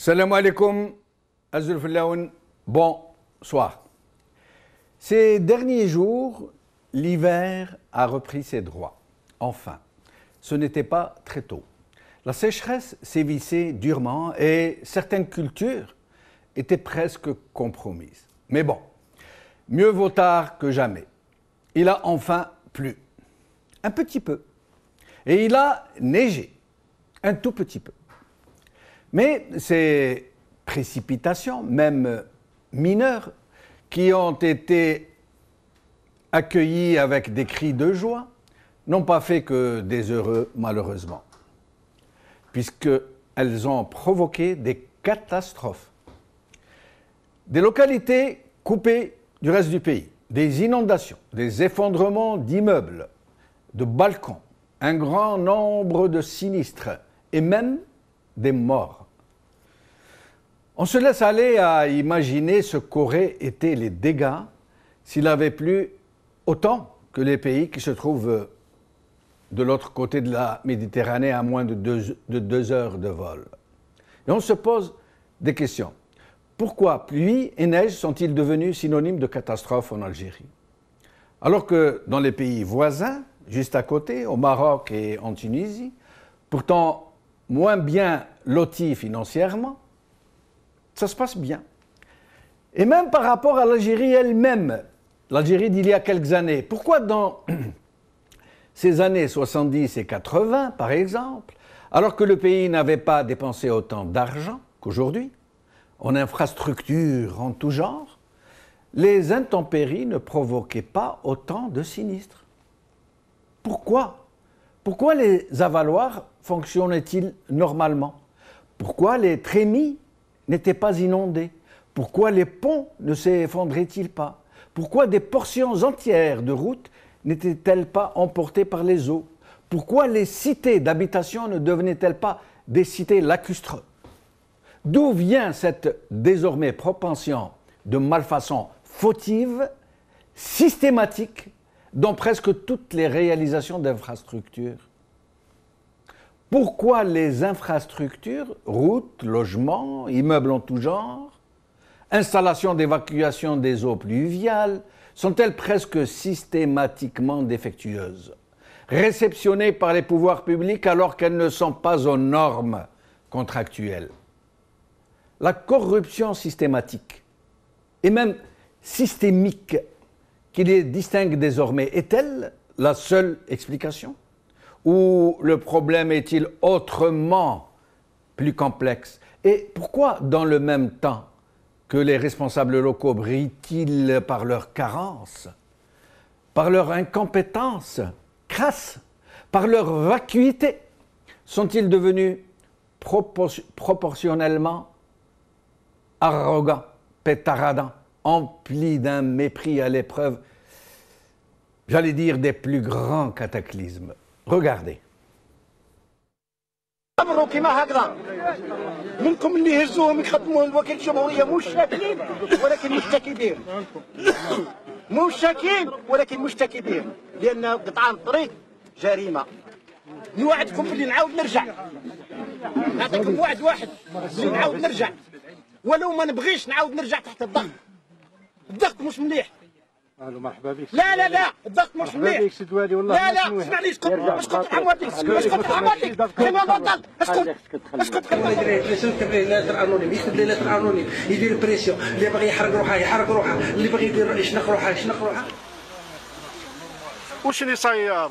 Salam alaikum, Azul Filaoun, bonsoir. Ces derniers jours, l'hiver a repris ses droits. Enfin, ce n'était pas très tôt. La sécheresse sévissait durement et certaines cultures étaient presque compromises. Mais bon, mieux vaut tard que jamais. Il a enfin plu. Un petit peu. Et il a neigé. Un tout petit peu. Mais ces précipitations, même mineures, qui ont été accueillies avec des cris de joie, n'ont pas fait que des heureux, malheureusement, puisqu'elles ont provoqué des catastrophes. Des localités coupées du reste du pays, des inondations, des effondrements d'immeubles, de balcons, un grand nombre de sinistres et même des morts. On se laisse aller à imaginer ce qu'auraient été les dégâts s'il avait plu autant que les pays qui se trouvent de l'autre côté de la Méditerranée à moins de 2 heures de vol. Et on se pose des questions. Pourquoi pluie et neige sont-ils devenus synonymes de catastrophe en Algérie? Alors que dans les pays voisins, juste à côté, au Maroc et en Tunisie, pourtant moins bien lotis financièrement, ça se passe bien. Et même par rapport à l'Algérie elle-même, l'Algérie d'il y a quelques années, pourquoi dans ces années 70 et 80, par exemple, alors que le pays n'avait pas dépensé autant d'argent qu'aujourd'hui, en infrastructures en tout genre, les intempéries ne provoquaient pas autant de sinistres? Pourquoi? Pourquoi les avaloirs fonctionnaient-ils normalement? Pourquoi les trémies n'étaient pas inondés? Pourquoi les ponts ne s'effondraient-ils pas? Pourquoi des portions entières de routes n'étaient-elles pas emportées par les eaux? Pourquoi les cités d'habitation ne devenaient-elles pas des cités lacustres? D'où vient cette désormais propension de malfaçon fautive, systématique, dans presque toutes les réalisations d'infrastructures? Pourquoi les infrastructures, routes, logements, immeubles en tout genre, installations d'évacuation des eaux pluviales, sont-elles presque systématiquement défectueuses, réceptionnées par les pouvoirs publics alors qu'elles ne sont pas aux normes contractuelles? La corruption systématique, et même systémique, qui les distingue désormais, est-elle la seule explication? Ou le problème est-il autrement plus complexe? Et pourquoi, dans le même temps que les responsables locaux brillent-ils par leur carence, par leur incompétence crasse, par leur vacuité? Sont-ils devenus proportionnellement arrogants, pétaradants, emplis d'un mépris à l'épreuve, j'allais dire, des plus grands cataclysmes? Regardez. امروا كيما هكذا منكم اللي يهزوهم يخدموا الوكيل الجمهوريه مش شاكين ولكن مشتكين مش شاكين ولكن مشتكين لان قطعان الطريق جريمه. نوعدكم باللي نعاود نرجع، نعطيكم وعد واحد باللي نعاود نرجع، ولو ما نبغيش نعاود نرجع تحت الضغط. الضغط مش مليح. الو مرحبا بك. لا الضغط مش مليح. مرحبا بك سيد والي والله. لا اسمعني، اسكت ارحم والديك، اسكت ارحم والديك، كيما بطل، اسكت ليلات القانوني يكتب ليلات القانوني يدير بريسيون، اللي باغي يحرق روحه، اللي باغي يدير يشنق روحه. واش اللي صاير؟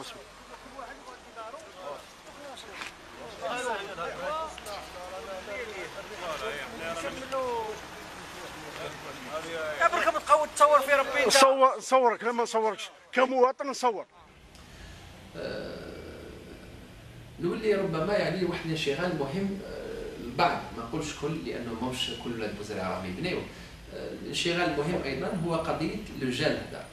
يا برك بتقود تصور في ربي انت. صورك لما نصوركش كمواطن نصور. نولي ربما يعني واحد الانشغال مهم. البعض ما نقولش كل، لانه ماهوش كل الوزراء راهم يبنيو. الانشغال المهم ايضا هو قضيه لوجال هذا،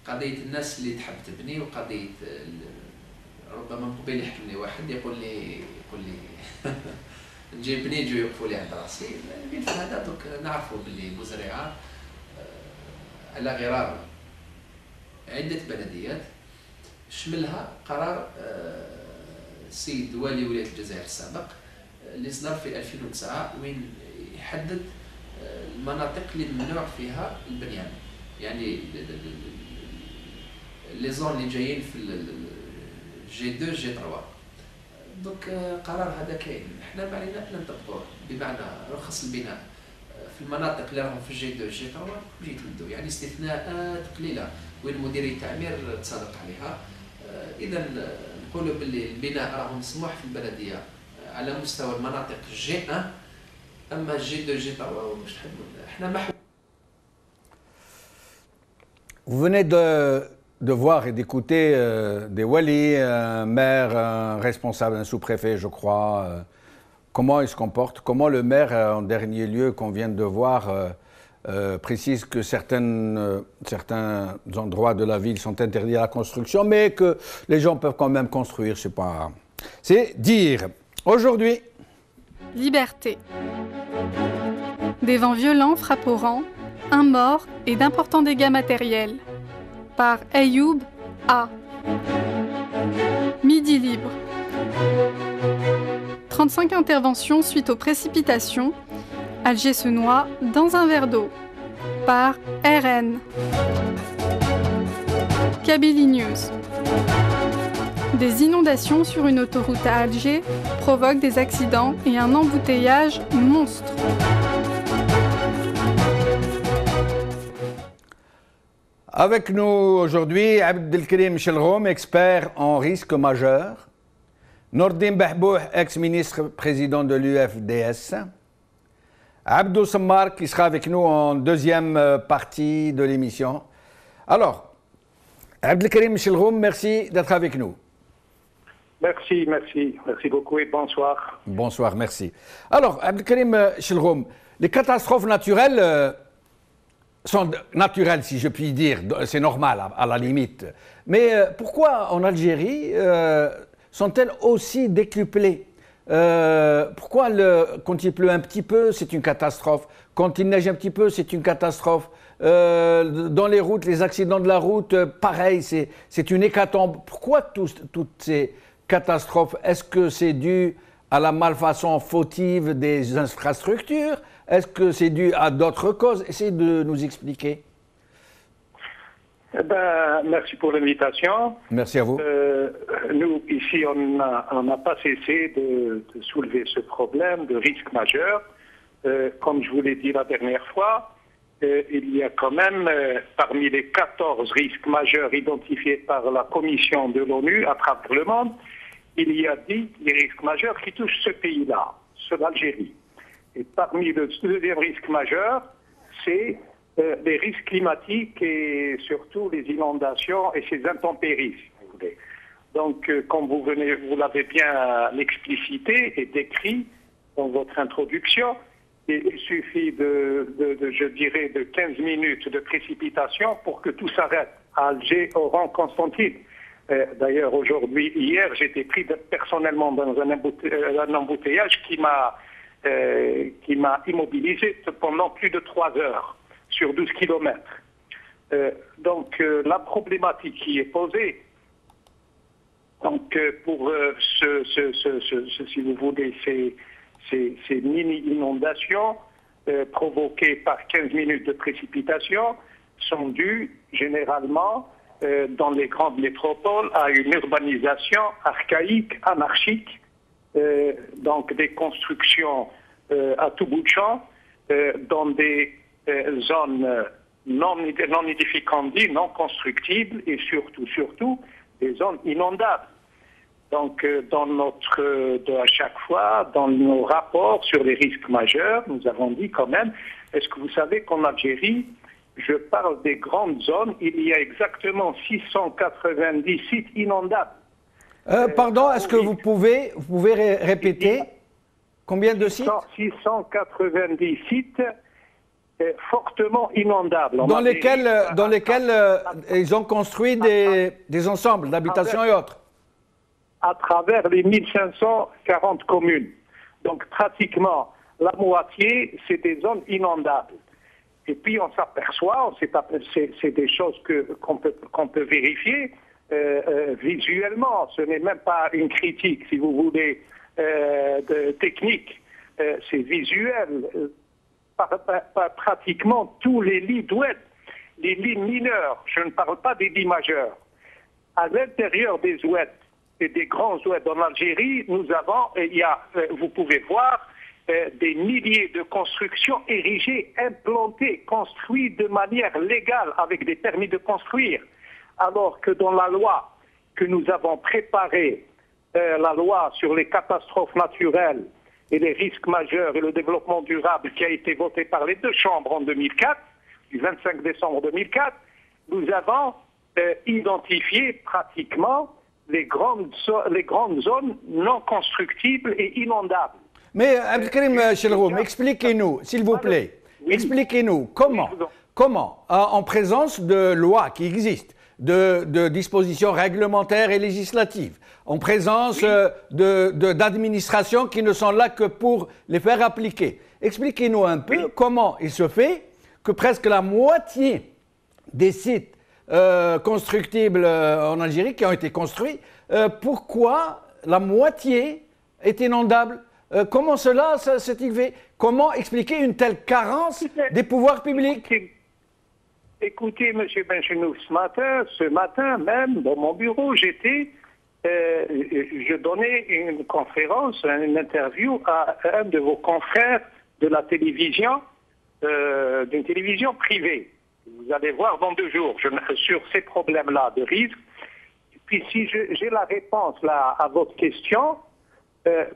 قضيه الناس اللي تحب تبني، وقضيه ربما من قبيل يحكمني واحد يقول لي نجي بني يجوا يوقفوا لي عند راسي. الملف هذا دوك نعرفوا باللي الوزراء على غرار عده بلديات شملها قرار السيد والي ولاية الجزائر السابق اللي صدر في 2009 وين يحدد المناطق اللي ممنوع فيها البنيان. يعني لي زون اللي جايين في جي 2 جي 3 دوك قرار هذا كاين، احنا ما علينا الا نطبقوه، بمعنى رخص البناء في المناطق اللي راهم في جي 2 جي 3 يجي يتمدوا، يعني استثناءات قليله وين مدير التعمير تصادق عليها. اذا نقولوا باللي البناء راه مسموح في البلديه على مستوى المناطق جي 1، اما جي 2 جي 3 واش تحبوا احنا ما. Vous venez de voir et d'écouter des walis, un maire, un responsable, un sous-préfet, je crois, comment il se comporte, comment le maire, en dernier lieu, qu'on vient de voir, précise que certains endroits de la ville sont interdits à la construction, mais que les gens peuvent quand même construire, je sais pas. C'est dire. Aujourd'hui. Liberté. Des vents violents frappent au rang, un mort et d'importants dégâts matériels. Par Ayoub A. Midi libre. 35 interventions suite aux précipitations. Alger se noie dans un verre d'eau. Par RN. Kabylie News. Des inondations sur une autoroute à Alger provoquent des accidents et un embouteillage monstre. Avec nous aujourd'hui, Abdelkrim Chelroum, expert en risque majeur, Nordin Behbouh, ex-ministre président de l'UFDS, Abdou Sammar qui sera avec nous en deuxième partie de l'émission. Alors, Abdelkrim Chelroum, merci d'être avec nous. Merci beaucoup et bonsoir. Bonsoir, merci. Alors, Abdelkrim Chelroum, les catastrophes naturelles sont naturelles, si je puis dire, c'est normal à la limite. Mais pourquoi en Algérie sont-elles aussi décuplées? Pourquoi quand il pleut un petit peu, c'est une catastrophe? Quand il neige un petit peu, c'est une catastrophe? Dans les routes, les accidents de la route, pareil, c'est une hécatombe. Pourquoi toutes ces catastrophes? Est-ce que c'est dû à la malfaçon fautive des infrastructures? Est-ce que c'est dû à d'autres causes? Essayez de nous expliquer. Merci pour l'invitation. Merci à vous. Nous, ici, on n'a pas cessé de soulever ce problème de risque majeur. Comme je vous l'ai dit la dernière fois, il y a quand même, parmi les 14 risques majeurs identifiés par la Commission de l'ONU à travers le monde, il y a 10 risques majeurs qui touchent ce pays-là, l'Algérie. Et parmi le deuxième risque majeur, c'est les risques climatiques et surtout les inondations et ces intempéries, si vous voulez. Donc, comme vous l'avez bien explicité et décrit dans votre introduction, il suffit je dirais, de 15 minutes de précipitation pour que tout s'arrête. À Alger, Oran, Constantine. D'ailleurs, hier, j'étais pris personnellement dans un embouteillage qui m'a immobilisé pendant plus de 3 heures sur 12 kilomètres. Donc, la problématique qui est posée, donc, pour si vous voulez, ces mini-inondations provoquées par 15 minutes de précipitation sont dues généralement dans les grandes métropoles à une urbanisation archaïque, anarchique, donc des constructions à tout bout de champ, dans des zones non édificantes, non constructibles et surtout des zones inondables. Donc, à chaque fois, dans nos rapports sur les risques majeurs, nous avons dit quand même, est-ce que vous savez qu'en Algérie, je parle des grandes zones, il y a exactement 690 sites inondables. Pardon, est-ce que vous pouvez répéter combien de sites? 690 sites fortement inondables. Dans lesquels ils ont construit des ensembles d'habitations et autres? À travers les 1540 communes. Donc pratiquement la moitié, c'est des zones inondables. Et puis on s'aperçoit, c'est des choses qu'on peut vérifier visuellement. Ce n'est même pas une critique, si vous voulez, technique, c'est visuel. Pratiquement tous les lits d'oued, les lits mineurs, je ne parle pas des lits majeurs, à l'intérieur des oued et des grands oued en Algérie, nous avons, vous pouvez voir, des milliers de constructions érigées, implantées, construites de manière légale avec des permis de construire. Alors que dans la loi que nous avons préparée, la loi sur les catastrophes naturelles et les risques majeurs et le développement durable qui a été votée par les deux chambres en 2004, du 25 décembre 2004, nous avons identifié pratiquement les grandes zones non constructibles et inondables. Mais Abdelkrim Chelroum, expliquez-nous, s'il vous plaît, expliquez-nous comment, en présence de lois qui existent, de dispositions réglementaires et législatives, en présence d'administrations qui ne sont là que pour les faire appliquer, expliquez-nous un peu comment il se fait que presque la moitié des sites constructibles en Algérie qui ont été construits, pourquoi la moitié est inondable? Comment cela s'est-il fait? Comment expliquer une telle carence des pouvoirs publics? Écoutez, M. Benchenou, ce matin même, dans mon bureau, je donnais une conférence, une interview à un de vos confrères de la télévision, d'une télévision privée. Vous allez voir dans 2 jours sur ces problèmes-là de risque. Puis si j'ai la réponse là à votre question,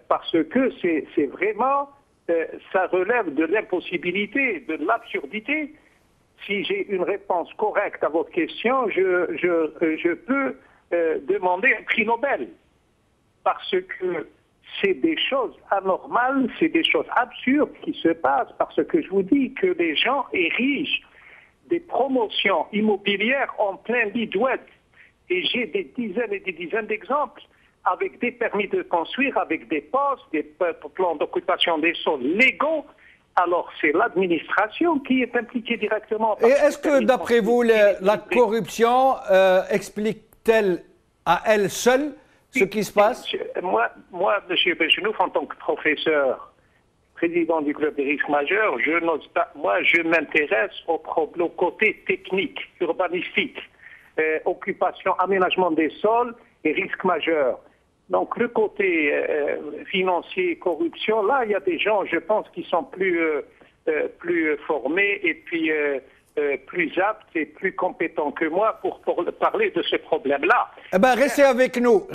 parce que c'est vraiment, ça relève de l'impossibilité, de l'absurdité. Si j'ai une réponse correcte à votre question, je peux demander un prix Nobel. Parce que c'est des choses anormales, c'est des choses absurdes qui se passent, parce que je vous dis que les gens érigent des promotions immobilières en plein lit d'oued. Et j'ai des dizaines et des dizaines d'exemples, avec des permis de construire, avec des postes, des plans d'occupation des sols légaux. Alors c'est l'administration qui est impliquée directement. Et est-ce que d'après vous, la corruption explique-t-elle à elle seule ce qui se passe? Moi, M. Benchenouf, en tant que professeur, président du club des risques majeurs, je m'intéresse au côté technique, urbanistique, occupation, aménagement des sols et risques majeurs. Donc le côté financier, corruption, là il y a des gens, je pense, qui sont plus formés et puis plus aptes et plus compétents que moi pour parler de ce problème-là. Eh ben, restez avec nous,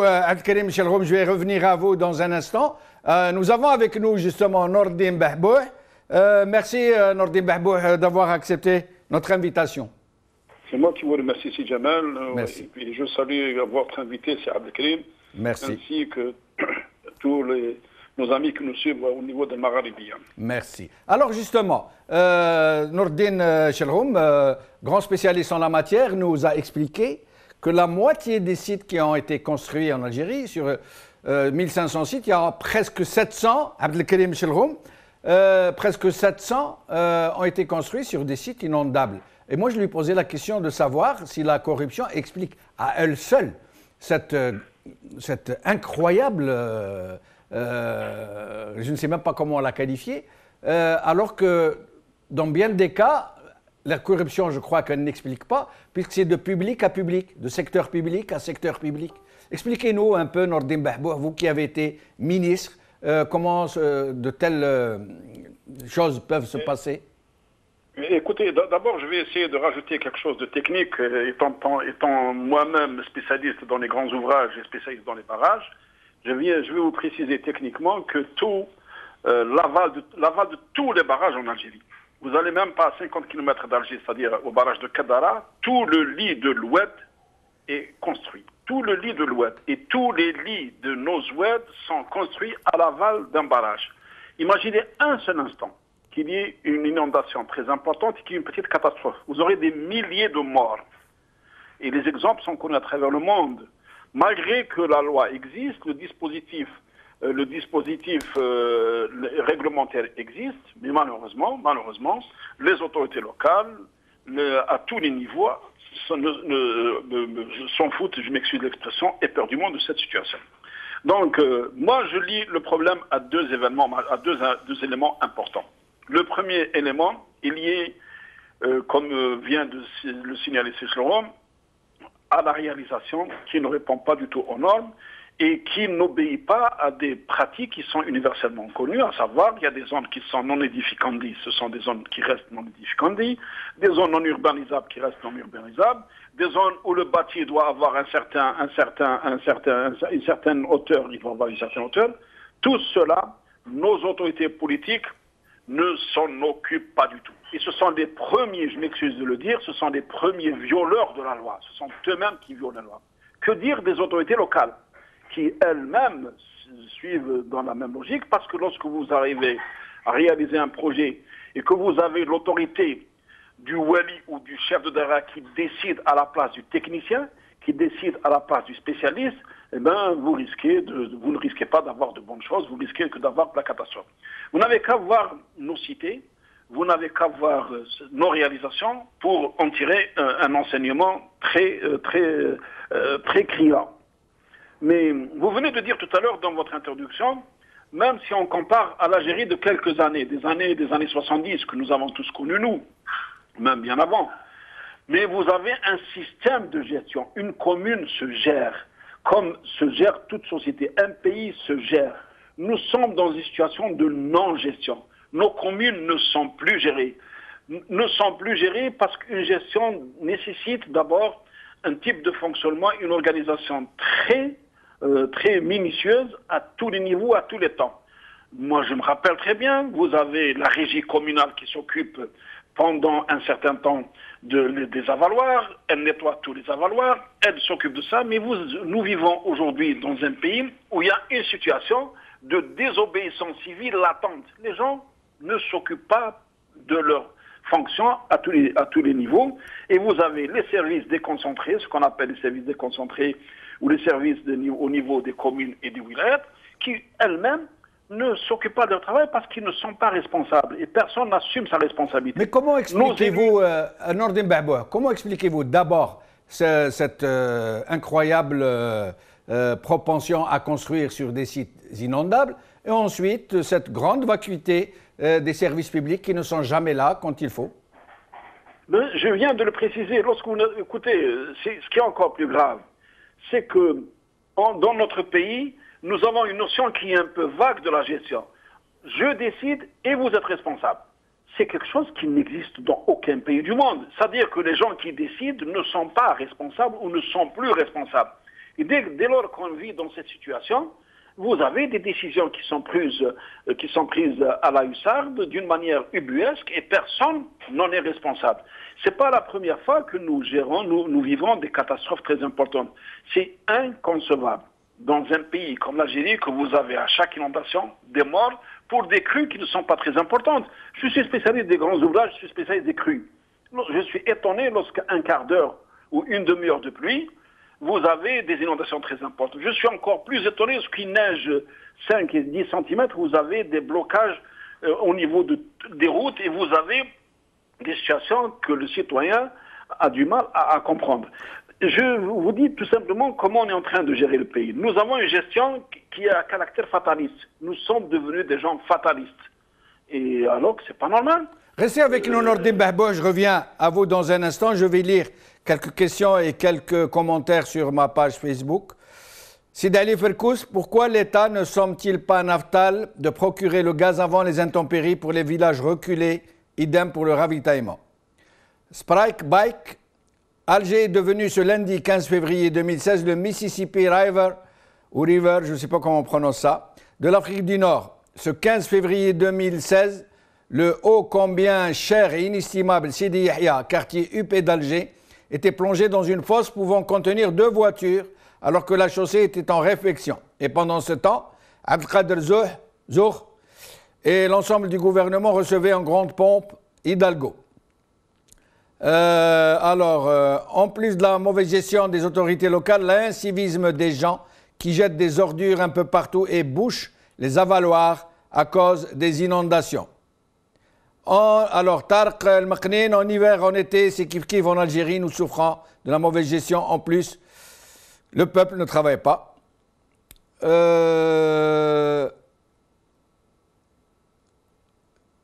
Abdelkrim Chelroum, je vais revenir à vous dans un instant. Nous avons avec nous justement Nordin Bahbouh. Merci Nordin Bahbouh d'avoir accepté notre invitation. C'est moi qui vous remercie, Si Jamal. Merci. Et puis je salue votre invité, c'est Abdelkrim. Merci. Ainsi que tous nos amis qui nous suivent au niveau de Magharibiya. Merci. Alors justement, Nordin Chelroum, grand spécialiste en la matière, nous a expliqué que la moitié des sites qui ont été construits en Algérie, sur 1500 sites, il y a presque 700, Abdelkrim Chelroum, presque 700 ont été construits sur des sites inondables. Et moi, je lui posais la question de savoir si la corruption explique à elle seule cette incroyable, je ne sais même pas comment la qualifier, alors que dans bien des cas, la corruption, je crois qu'elle n'explique pas, puisque c'est de public à public, de secteur public à secteur public. Expliquez-nous un peu, Nordin Bahbouh, vous qui avez été ministre, comment de telles choses peuvent se passer? Écoutez, d'abord, je vais essayer de rajouter quelque chose de technique, étant moi-même spécialiste dans les grands ouvrages et spécialiste dans les barrages. Je vais vous préciser techniquement que l'aval de tous les barrages en Algérie, vous n'allez même pas à 50 km d'Alger, c'est-à-dire au barrage de Kadara, tout le lit de l'Oued est construit. Tout le lit de l'Oued et tous les lits de nos oueds sont construits à l'aval d'un barrage. Imaginez un seul instant qu'il y ait une inondation très importante et qu'il y ait une petite catastrophe. Vous aurez des milliers de morts. Et les exemples sont connus à travers le monde. Malgré que la loi existe, le dispositif réglementaire existe, mais malheureusement, les autorités locales, à tous les niveaux, s'en foutent, je m'excuse de l'expression, éperdument de cette situation. Donc, moi, je lis le problème à deux événements, à deux éléments importants. Le premier élément, il y est, comme vient de le signaler Cicéron, à la réalisation qui ne répond pas du tout aux normes et qui n'obéit pas à des pratiques qui sont universellement connues, à savoir il y a des zones qui sont non édificantes, ce sont des zones qui restent non édificantes, des zones non urbanisables qui restent non urbanisables, des zones où le bâti doit avoir une certaine hauteur, il doit avoir une certaine hauteur. Tout cela, nos autorités politiques ne s'en occupent pas du tout. Et ce sont les premiers, je m'excuse de le dire, ce sont les premiers violeurs de la loi. Ce sont eux-mêmes qui violent la loi. Que dire des autorités locales qui elles-mêmes suivent dans la même logique, parce que lorsque vous arrivez à réaliser un projet et que vous avez l'autorité du wali ou du chef de daïra qui décide à la place du technicien, qui décide à la place du spécialiste, eh bien, vous ne risquez pas d'avoir de bonnes choses, vous risquez que d'avoir de la catastrophe. Vous n'avez qu'à voir nos cités, vous n'avez qu'à voir nos réalisations pour en tirer un enseignement très criant. Mais vous venez de dire tout à l'heure dans votre introduction, même si on compare à l'Algérie de quelques années, des années 70 que nous avons tous connus, nous, même bien avant, mais vous avez un système de gestion. Une commune se gère comme se gère toute société. Un pays se gère. Nous sommes dans une situation de non-gestion. Nos communes ne sont plus gérées. Ne sont plus gérées parce qu'une gestion nécessite d'abord un type de fonctionnement, une organisation très minutieuse à tous les niveaux, à tous les temps. Moi, je me rappelle très bien, vous avez la régie communale qui s'occupe pendant un certain temps des avaloirs, elle nettoie tous les avaloirs, elle s'occupe de ça, mais nous vivons aujourd'hui dans un pays où il y a une situation de désobéissance civile latente. Les gens ne s'occupent pas de leurs fonctions à tous les niveaux, et vous avez les services déconcentrés, ce qu'on appelle les services déconcentrés, ou les services au niveau des communes et des wilayats, qui elles-mêmes ne s'occupent pas de leur travail parce qu'ils ne sont pas responsables et personne n'assume sa responsabilité. Mais comment expliquez-vous, Nordin Bahboua, comment expliquez-vous d'abord cette incroyable propension à construire sur des sites inondables et ensuite cette grande vacuité des services publics qui ne sont jamais là quand il faut? Je viens de le préciser. Lorsque vous écoutez, ce qui est encore plus grave, c'est que dans notre pays, nous avons une notion qui est un peu vague de la gestion. Je décide et vous êtes responsable. C'est quelque chose qui n'existe dans aucun pays du monde. C'est-à-dire que les gens qui décident ne sont pas responsables ou ne sont plus responsables. Et dès lors qu'on vit dans cette situation, vous avez des décisions qui sont prises à la hussarde d'une manière ubuesque et personne n'en est responsable. C'est pas la première fois que nous vivons des catastrophes très importantes. C'est inconcevable dans un pays comme l'Algérie que vous avez à chaque inondation des morts pour des crues qui ne sont pas très importantes. Je suis spécialiste des grands ouvrages, je suis spécialiste des crues. Je suis étonné lorsqu'un quart d'heure ou une demi-heure de pluie, vous avez des inondations très importantes. Je suis encore plus étonné lorsqu'il neige 5 et 10 cm, vous avez des blocages au niveau des routes et vous avez des situations que le citoyen a du mal à comprendre. Je vous dis tout simplement comment on est en train de gérer le pays. Nous avons une gestion qui a un caractère fataliste. Nous sommes devenus des gens fatalistes. Et alors que c'est pas normal. Restez avec nous, Nordin Bahboua. Je reviens à vous dans un instant. Je vais lire quelques questions et quelques commentaires sur ma page Facebook. Sidali Ferkous, pourquoi l'État ne somme-t-il pas Naftal de procurer le gaz avant les intempéries pour les villages reculés, idem pour le ravitaillement? Sprike Bike, Alger est devenu ce lundi 15 février 2016 le Mississippi River, ou River, je ne sais pas comment on prononce ça, de l'Afrique du Nord. Ce 15 février 2016, le ô combien cher et inestimable Sidi Yahya, quartier UP d'Alger, était plongé dans une fosse pouvant contenir 2 voitures alors que la chaussée était en réfection. Et pendant ce temps, Abdelkader Zour et l'ensemble du gouvernement recevaient en grande pompe Hidalgo. En plus de la mauvaise gestion des autorités locales, l'incivisme des gens qui jettent des ordures un peu partout et bouchent les avaloirs à cause des inondations. Alors, Tarq el-Maknin, en hiver, en été, c'est kiff-kiff en Algérie, nous souffrons de la mauvaise gestion. En plus, le peuple ne travaille pas.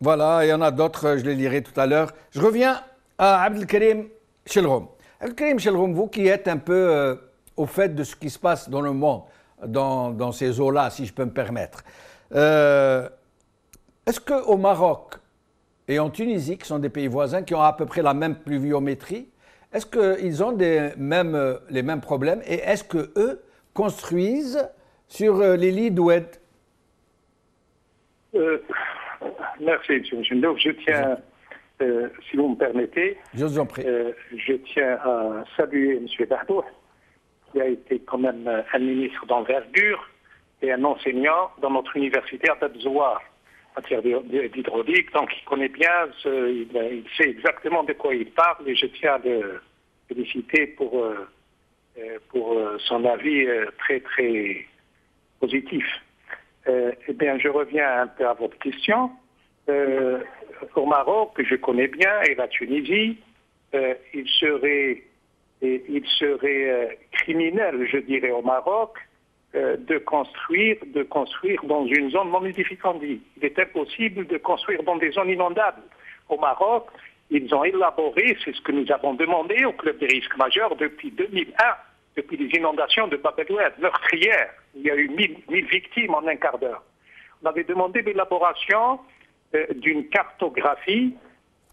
Voilà, il y en a d'autres, je les lirai tout à l'heure. Je reviens à Abdelkarim Chelroum. Abdelkarim Chelroum, vous qui êtes un peu au fait de ce qui se passe dans le monde, dans ces eaux-là, si je peux me permettre. Est-ce qu'au Maroc et en Tunisie, qui sont des pays voisins, qui ont à peu près la même pluviométrie, est-ce qu'ils ont les mêmes problèmes et est-ce qu'eux construisent sur les lits d'Oued? Merci, M. Mchendouf. Je tiens, si vous me permettez, je vous en prie. Je tiens à saluer M. Dahdour, qui a été quand même un ministre d'envergure et un enseignant dans notre université à Tadzoua en matière d'hydraulique. Donc il connaît bien, il sait exactement de quoi il parle et je tiens à le féliciter pour son avis très très positif. Eh bien, je reviens un peu à votre question. Au Maroc, que je connais bien, et la Tunisie, il serait criminel, je dirais, au Maroc, de construire dans une zone non aedificandi. Il est impossible de construire dans des zones inondables. Au Maroc, ils ont élaboré, c'est ce que nous avons demandé au Club des risques majeurs depuis 2001, depuis les inondations de Bab el-Oued, meurtrières. Il y a eu 1000 victimes en un quart d'heure. On avait demandé l'élaboration d'une cartographie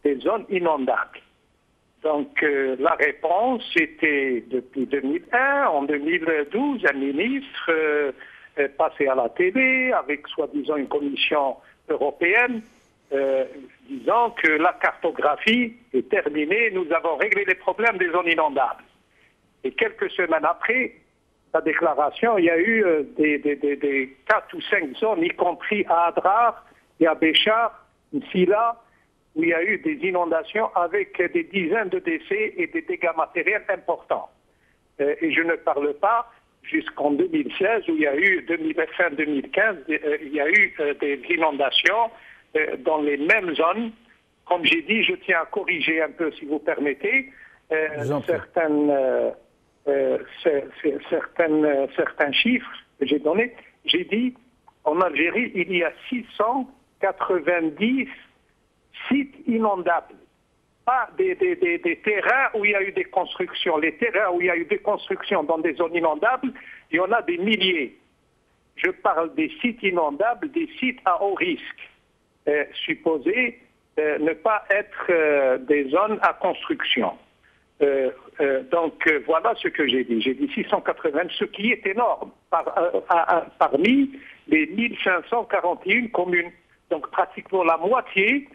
des zones inondables. Donc la réponse était depuis 2001, en 2012, un ministre passé à la télé avec soi-disant une commission européenne disant que la cartographie est terminée, nous avons réglé les problèmes des zones inondables. Et quelques semaines après la déclaration, il y a eu des 4 ou 5 zones, y compris à Adrar et à Béchar, ici là, où il y a eu des inondations avec des dizaines de décès et des dégâts matériels importants. Et je ne parle pas jusqu'en 2016, où il y a eu, fin 2015, il y a eu des inondations dans les mêmes zones. Comme j'ai dit, je tiens à corriger un peu, si vous permettez, certains chiffres que j'ai donnés. J'ai dit, en Algérie, il y a 690 sites inondables. Pas des terrains où il y a eu des constructions. Les terrains où il y a eu des constructions dans des zones inondables, il y en a des milliers. Je parle des sites inondables, des sites à haut risque, supposés ne pas être des zones à construction. Donc voilà ce que j'ai dit. J'ai dit 680, ce qui est énorme, parmi les 1541 communes. Donc pratiquement la moitié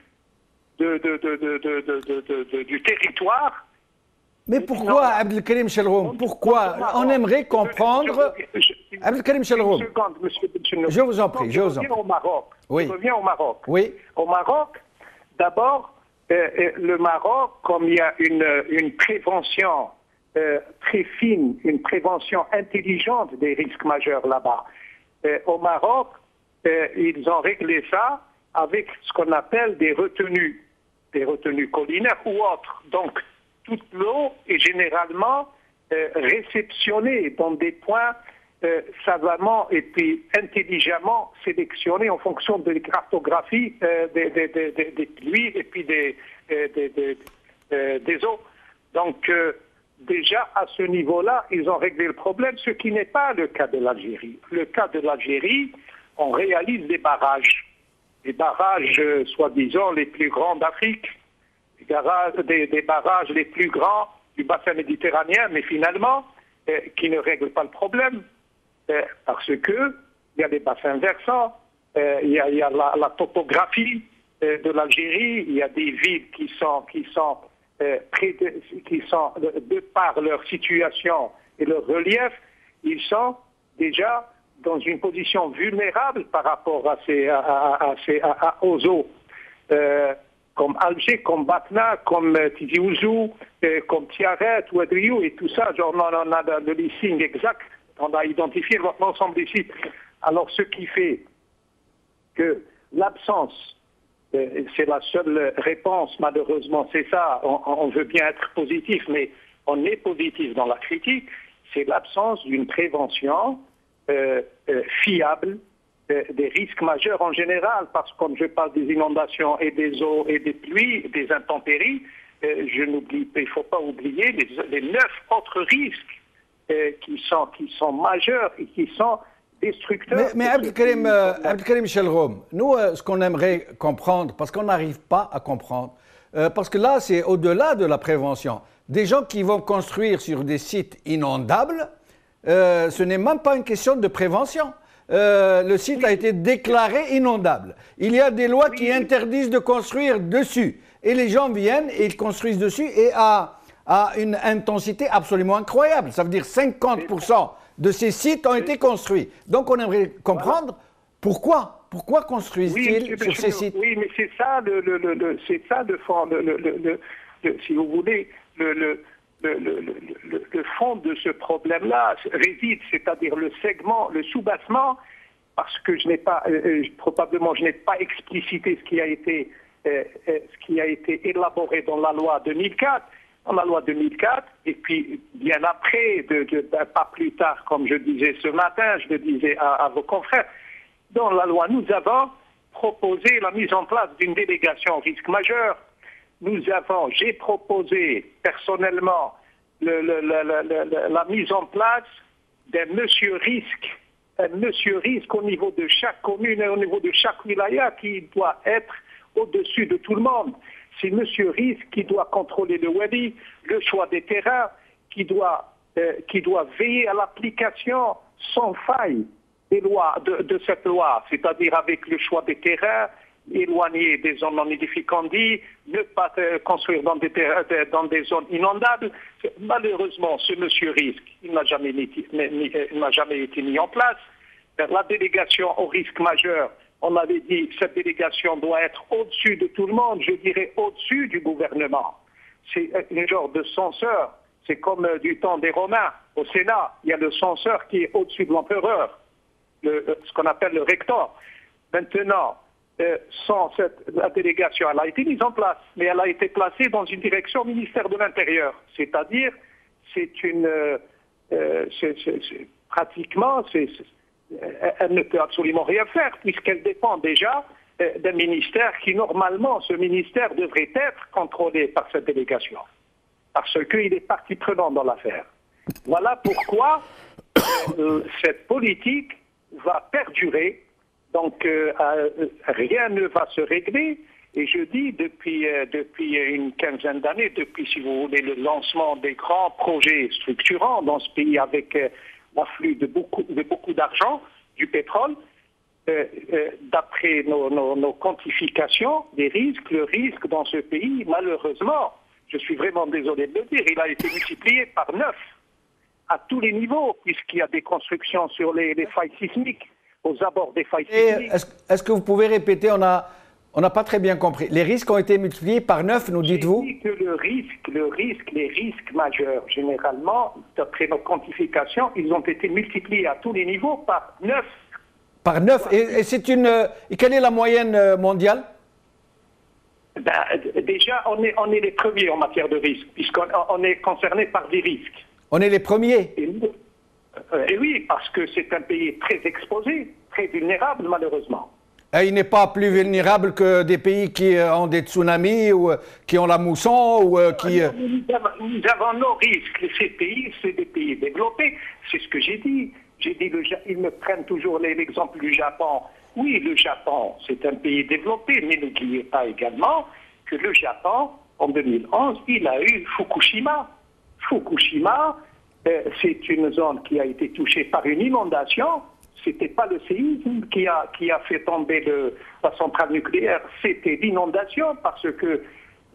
du territoire. Mais pourquoi, Abdelkarim Chelroum, pourquoi? On aimerait comprendre... Abdelkarim Chelroum, je vous en prie, je vous en prie. Au Maroc. Oui. Je reviens au Maroc. Oui. Au Maroc, d'abord, le Maroc, comme il y a une prévention très fine, une prévention intelligente des risques majeurs là-bas, au Maroc, ils ont réglé ça avec ce qu'on appelle des retenues collinaires ou autres. Donc, toute l'eau est généralement réceptionnée dans des points savamment et puis intelligemment sélectionnés en fonction de la cartographie des pluies et puis des eaux. Donc, déjà à ce niveau-là, ils ont réglé le problème, ce qui n'est pas le cas de l'Algérie. Le cas de l'Algérie, on réalise des barrages. Des barrages, soi-disant, les plus grands d'Afrique, des barrages les plus grands du bassin méditerranéen, mais finalement, qui ne règlent pas le problème, parce que il y a des bassins versants, il y a la topographie de l'Algérie, il y a des villes qui sont de par leur situation et leur relief, ils sont déjà dans une position vulnérable par rapport aux eaux, comme Alger, comme Batna, comme Tizi Ouzou, comme Tiaret, Ouadriyou et tout ça. Genre, on a le listing exact, on a identifié l'ensemble des sites. Alors, ce qui fait que l'absence, c'est la seule réponse, malheureusement, c'est ça, on veut bien être positif, mais on est positif dans la critique, c'est l'absence d'une prévention fiable des risques majeurs en général, parce que comme je parle des inondations et des eaux et des pluies, des intempéries, il ne faut pas oublier les 9 autres risques qui sont majeurs et qui sont destructeurs. Mais Abdelkarim Chelrom, nous, ce qu'on aimerait comprendre, parce qu'on n'arrive pas à comprendre, parce que là, c'est au-delà de la prévention. Des gens qui vont construire sur des sites inondables, ce n'est même pas une question de prévention. Le site a été déclaré inondable. Il y a des lois qui interdisent de construire dessus. Et les gens viennent et ils construisent dessus et à une intensité absolument incroyable. Ça veut dire 50% de ces sites ont été construits. Donc on aimerait comprendre pourquoi. Pourquoi construisent-ils sur ces sites? Oui, mais c'est ça c'est ça le fond, si vous voulez, le fond de ce problème-là réside, c'est-à-dire le segment, le soubassement, parce que probablement je n'ai pas explicité ce qui a été élaboré dans la loi 2004. Dans la loi 2004, et puis bien après, pas plus tard, comme je disais ce matin, je le disais à vos confrères, dans la loi, nous avons proposé la mise en place d'une délégation risque majeur. J'ai proposé personnellement la mise en place d'un monsieur risque au niveau de chaque commune et au niveau de chaque wilaya qui doit être au-dessus de tout le monde. C'est monsieur risque qui doit contrôler le wadi, le choix des terrains, qui doit veiller à l'application sans faille des lois, de cette loi, c'est-à-dire avec le choix des terrains, éloigner des zones non édificantes, ne pas construire dans des zones inondables. Malheureusement, ce monsieur risque, il n'a jamais été mis en place. La délégation au risque majeur, on avait dit que cette délégation doit être au-dessus de tout le monde, je dirais au-dessus du gouvernement. C'est un genre de censeur. C'est comme du temps des Romains. Au Sénat, il y a le censeur qui est au-dessus de l'empereur, ce qu'on appelle le rector. Maintenant, la délégation, elle a été mise en place, mais elle a été placée dans une direction au ministère de l'Intérieur. C'est-à-dire, pratiquement, elle ne peut absolument rien faire, puisqu'elle dépend déjà d'un ministère qui, normalement, ce ministère devrait être contrôlé par cette délégation, parce qu'il est partie prenante dans l'affaire. Voilà pourquoi cette politique va perdurer. Donc, rien ne va se régler. Et je dis, depuis une quinzaine d'années, depuis, si vous voulez, le lancement des grands projets structurants dans ce pays avec l'afflux de beaucoup d'argent, du pétrole, d'après nos quantifications des risques, le risque dans ce pays, malheureusement, je suis vraiment désolé de le dire, il a été multiplié par 9 à tous les niveaux, puisqu'il y a des constructions sur les failles sismiques, aux abords des failles sismiques. Est-ce que vous pouvez répéter, on n'a pas très bien compris. Les risques ont été multipliés par 9, nous dites-vous? J'ai dit que les risques majeurs, généralement, d'après nos quantifications, ils ont été multipliés à tous les niveaux par 9. Par 9. Et quelle est la moyenne mondiale? Déjà, on est les premiers en matière de risque, puisqu'on est concerné par des risques. On est les premiers? Et oui, parce que c'est un pays très exposé, très vulnérable, malheureusement. Et il n'est pas plus vulnérable que des pays qui ont des tsunamis ou qui ont la mousson ou qui... Nous avons nos risques. Ces pays, c'est des pays développés. C'est ce que j'ai dit. Ils me prennent toujours l'exemple du Japon. Oui, le Japon, c'est un pays développé, mais n'oubliez pas également que le Japon, en 2011, il a eu Fukushima. Fukushima, c'est une zone qui a été touchée par une inondation. C'était pas le séisme qui a fait tomber la centrale nucléaire, c'était l'inondation parce que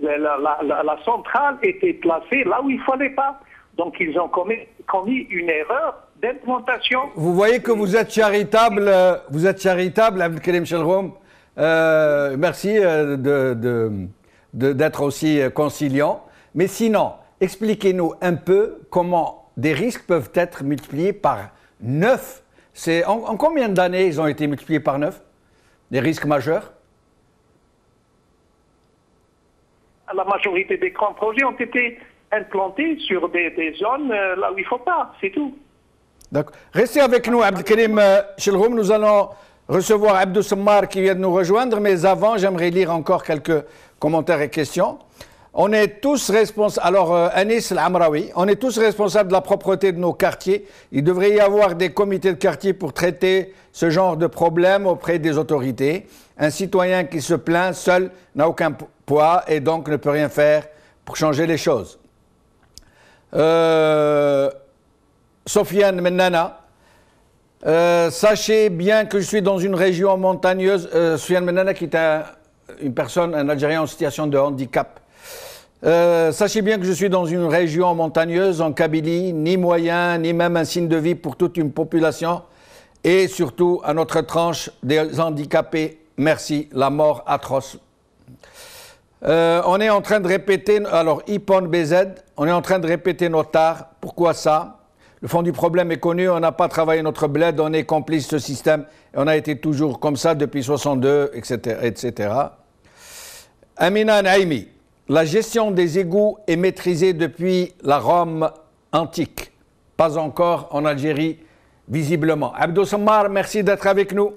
la centrale était placée là où il ne fallait pas. Donc ils ont commis une erreur d'implantation. Vous voyez que vous êtes charitable, Abdelkarim Chelrom. Merci d'être aussi conciliant. Mais sinon, expliquez-nous un peu comment des risques peuvent être multipliés par 9. En combien d'années ils ont été multipliés par 9, les risques majeurs? La majorité des grands projets ont été implantés sur des zones là où il ne faut pas, c'est tout. D'accord. Restez avec nous, Abdelkarim Chelroum. Nous allons recevoir Abdou Semmar qui vient de nous rejoindre, mais avant, j'aimerais lire encore quelques commentaires et questions. On est tous responsables, alors Anis Al-Amraoui, on est tous responsables de la propreté de nos quartiers. Il devrait y avoir des comités de quartier pour traiter ce genre de problème auprès des autorités. Un citoyen qui se plaint seul n'a aucun poids et donc ne peut rien faire pour changer les choses. Sofiane Mennana, sachez bien que je suis dans une région montagneuse. Sofiane Mennana qui est une personne, un Algérien en situation de handicap. Sachez bien que je suis dans une région montagneuse en Kabylie, ni moyen, ni même un signe de vie pour toute une population et surtout à notre tranche des handicapés. Merci, la mort atroce. On est en train de répéter, alors Ipon BZ, on est en train de répéter nos tares. Pourquoi ça? Le fond du problème est connu, on n'a pas travaillé notre bled, on est complice de ce système et on a été toujours comme ça depuis 62, etc. etc. Amina Naimi. La gestion des égouts est maîtrisée depuis la Rome antique. Pas encore en Algérie, visiblement. Abdou Semmar, merci d'être avec nous.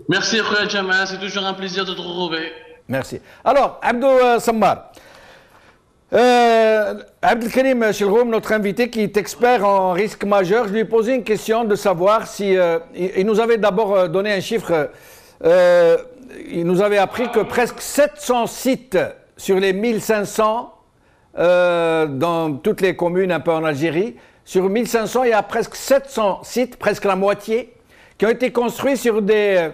Merci, Khoya Jamal. C'est toujours un plaisir de te retrouver. Merci. Alors, Abdou Semmar, Abdelkarim Chelroum, notre invité qui est expert en risque majeur, je lui ai posé une question de savoir si... il nous avait d'abord donné un chiffre. Il nous avait appris que presque 700 sites sur les 1500 dans toutes les communes un peu en Algérie, sur 1500, il y a presque 700 sites, presque la moitié, qui ont été construits sur des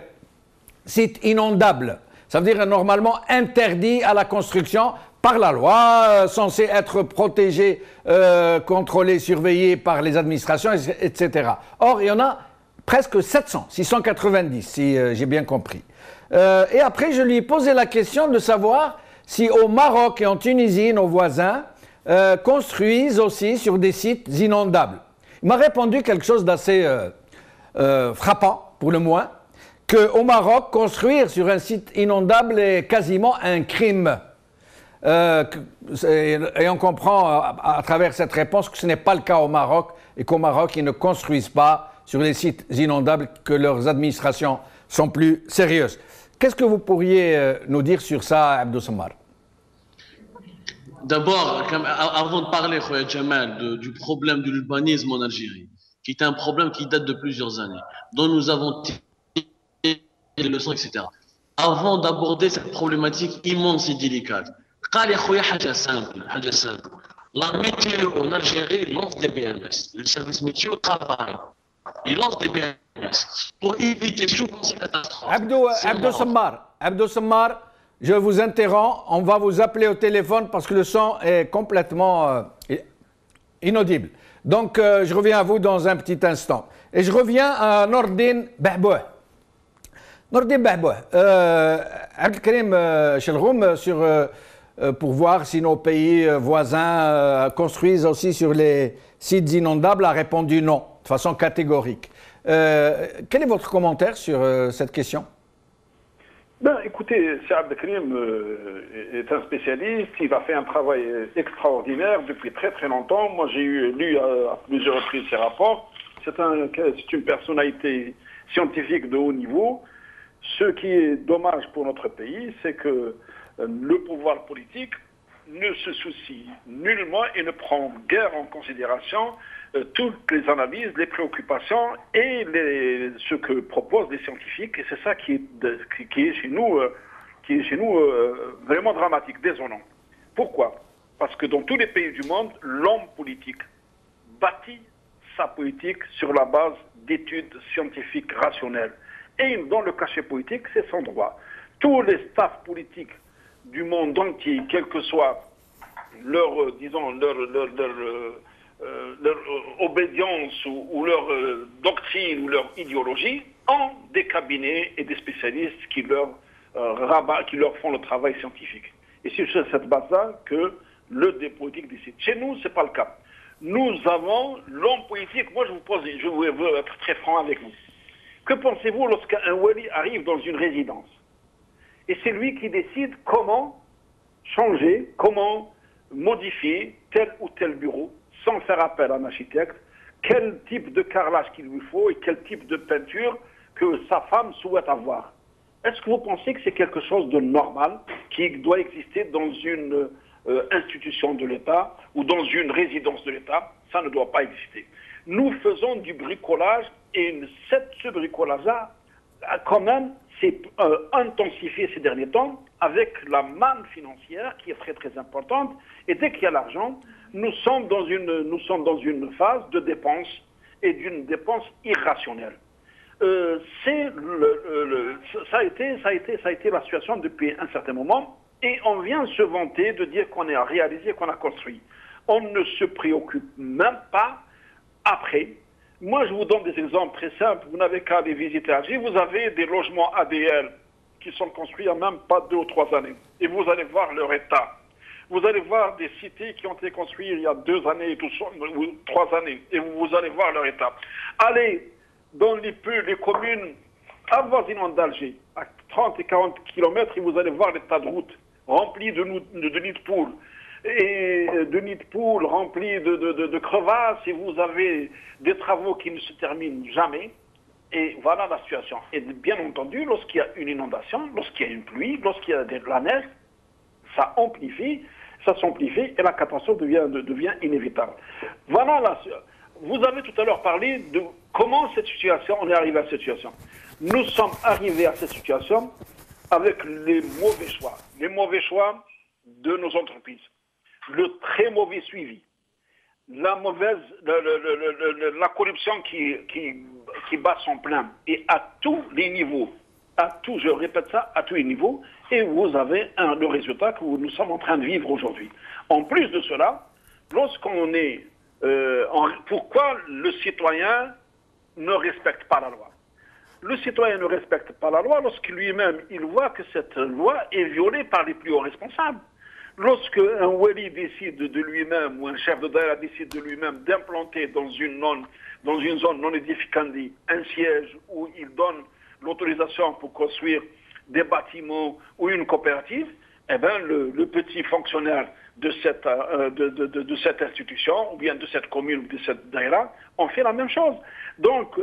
sites inondables. Ça veut dire normalement interdits à la construction par la loi, censés être protégés, contrôlés, surveillés par les administrations, etc. Or, il y en a presque 700, 690, si j'ai bien compris. Et après, je lui ai posé la question de savoir si au Maroc et en Tunisie, nos voisins construisent aussi sur des sites inondables. Il m'a répondu quelque chose d'assez frappant, pour le moins, qu'au Maroc, construire sur un site inondable est quasiment un crime. Et on comprend à travers cette réponse que ce n'est pas le cas au Maroc et qu'au Maroc, ils ne construisent pas sur les sites inondables, que leurs administrations sont plus sérieuses. Qu'est-ce que vous pourriez nous dire sur ça, Abdou Semmar? D'abord, avant de parler, Khoya Jamal, du problème de l'urbanisme en Algérie, qui est un problème qui date de plusieurs années, dont nous avons tiré des leçons, etc. Avant d'aborder cette problématique immense et délicate, la météo en Algérie lance des BMS. Le service météo travaille. Il lance des BMS pour éviter souvent ces catastrophes. Abdou Semmar, je vous interromps. On va vous appeler au téléphone parce que le son est complètement inaudible. Donc, je reviens à vous dans un petit instant. Et je reviens à Nordin Bahbouh. Nordin Bahbouh, Abdelkarim Chelroum, pour voir si nos pays voisins construisent aussi sur les sites inondables, a répondu non, de façon catégorique. Quel est votre commentaire sur cette question? Ben, écoutez, Abdelkarim est un spécialiste, il a fait un travail extraordinaire depuis très très longtemps. Moi j'ai lu à plusieurs reprises ses rapports. C'est une personnalité scientifique de haut niveau. Ce qui est dommage pour notre pays, c'est que le pouvoir politique ne se soucie nullement et ne prend guère en considération toutes les analyses, les préoccupations et ce que proposent les scientifiques. Et c'est ça qui est chez nous, vraiment dramatique, désolant. Pourquoi? Parce que dans tous les pays du monde, l'homme politique bâtit sa politique sur la base d'études scientifiques rationnelles. Et dans le cachet politique, c'est son droit. Tous les staffs politiques du monde entier, quelle que soit leur obédience ou leur doctrine ou leur idéologie, ont des cabinets et des spécialistes qui leur font le travail scientifique. Et c'est sur cette base-là que le politique décide. Chez nous, ce n'est pas le cas. Nous avons l'homme politique. Moi, je veux être très franc avec vous. Que pensez-vous lorsqu'un wali arrive dans une résidence? Et c'est lui qui décide comment changer, comment modifier tel ou tel bureau, sans faire appel à un architecte. quel type de carrelage qu'il lui faut et quel type de peinture que sa femme souhaite avoir. Est-ce que vous pensez que c'est quelque chose de normal qui doit exister dans une institution de l'État ou dans une résidence de l'État? Ça ne doit pas exister. Nous faisons du bricolage et ce bricolage-là, quand même, s'est intensifié ces derniers temps avec la manne financière qui est très très importante. Et dès qu'il y a l'argent, nous sommes dans une phase de dépense et d'une dépense irrationnelle. Ça a été la situation depuis un certain moment et on vient se vanter de dire qu'on a réalisé, qu'on a construit. On ne se préoccupe même pas après. Moi, je vous donne des exemples très simples. Vous n'avez qu'à aller visiter Alger. Vous avez des logements ADL qui sont construits en même pas 2 ou 3 années. Et vous allez voir leur état. Vous allez voir des cités qui ont été construites il y a 2 années ou 3 années. Et vous allez voir leur état. Allez dans les communes avoisinantes d'Alger, à 30 et 40 km, et vous allez voir les tas de routes remplies de nids de poules. Et de nids de poules remplis de crevasses, et vous avez des travaux qui ne se terminent jamais. Et voilà la situation. Et bien entendu, lorsqu'il y a une inondation, lorsqu'il y a une pluie, lorsqu'il y a de la neige, ça s'amplifie et la catastrophe devient inévitable. Voilà la situation. Vous avez tout à l'heure parlé de comment on est arrivé à cette situation. Nous sommes arrivés à cette situation avec les mauvais choix. Les mauvais choix de nos entreprises. Le très mauvais suivi. La corruption qui bat son plein. Et à tous les niveaux. Je répète ça, à tous les niveaux. Et vous avez le résultat que nous sommes en train de vivre aujourd'hui. En plus de cela, lorsqu'on est... pourquoi le citoyen ne respecte pas la loi? Le citoyen ne respecte pas la loi lorsque lui-même il voit que cette loi est violée par les plus hauts responsables. Lorsque un wali décide de lui-même ou un chef de daïra décide de lui-même d'implanter dans une zone non édificandi un siège où il donne l'autorisation pour construire des bâtiments ou une coopérative, eh bien le petit fonctionnaire de cette institution, ou bien de cette commune, ou de cette daïra, on fait la même chose. Donc,